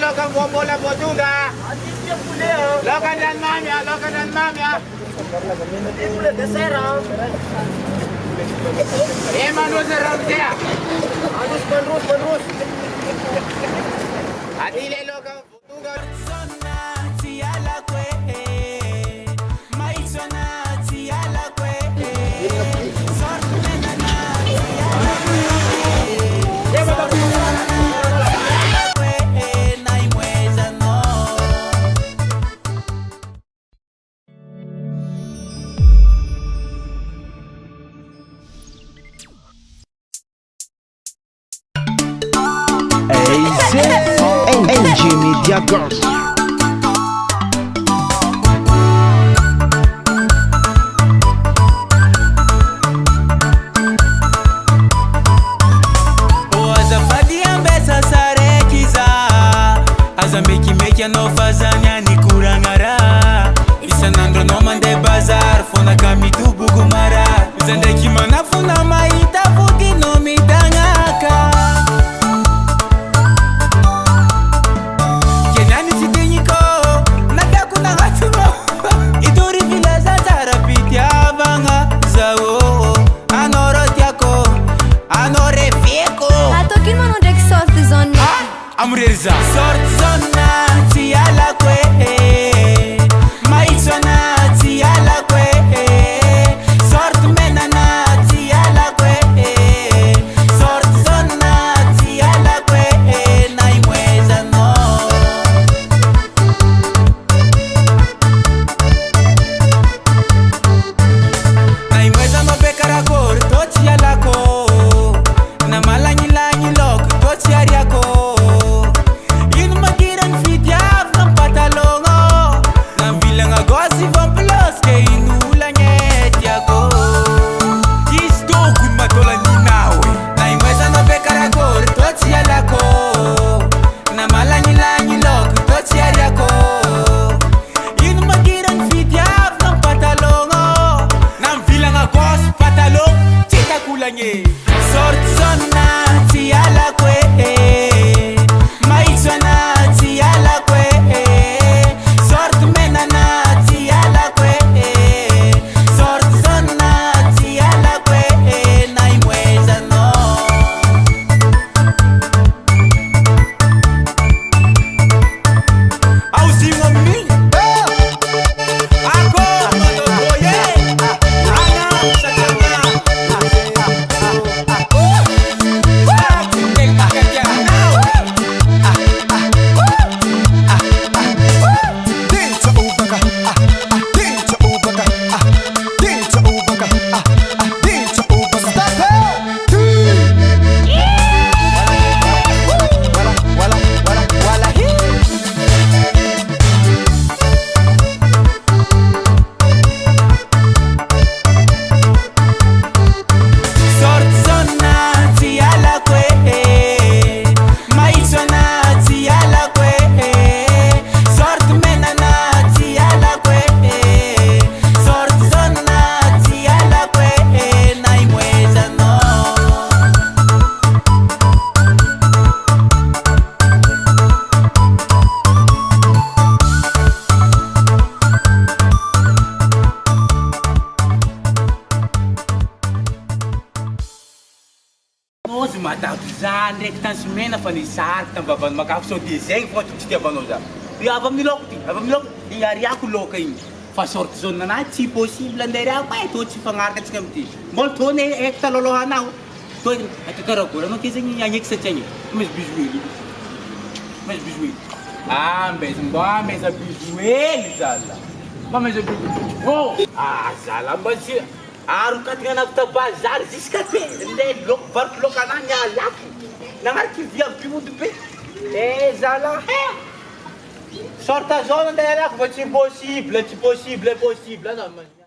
lokan bola botunga. Lokan dan mamia. Boleh geser. Manus seram dia. Penerus. Adile lokan botunga. Dimy Gasy. Azambeki no fazanya ni kurangara isanandro no mande bazar fona kamitu bugumara zandeki manafuna maita futi no mitangaka kenani sitenyiko nadakuna hatumo iduri vilaza tarapiti avanga zao anorotiako anorefeko Atokin mano dek sorte zonni amureriza sorte zonna ti ala kwe maizona ti ala kwe sorte menana ti ala kwe sorte zonna ti ala kwe na imweza no na imweza no bekara kor to ti ala ko na malanyi lanyi lok to ti ariako gosi van plus ke inula nyetiako Kisto kun matola ni nawe na imweza no bekaragor toti yalako na malanyi lanyi lok toti yariako in magiran fidyaf ng patalongo nam vilanga gosi patalong chita kulanye sort zona ti yalakwe maizona ti yalakwe sort menana Zandre que tá semana fanisar que tamba ban makaf so desenho foto que te abanosa e avami lok e ariaku loka in fa sorte zona na ti possible andare a mai to ci fangar ka tsamti molto ne ekta lolohana to atara ko no kizeni ya nyek seteni mas bijueli mas bijueli zala mas bijueli oh zala mas aru katinga na ta bazar ziskate le lok var lokana nya lak nangarki via pimudu pe zala sorta zona dela que possible não mas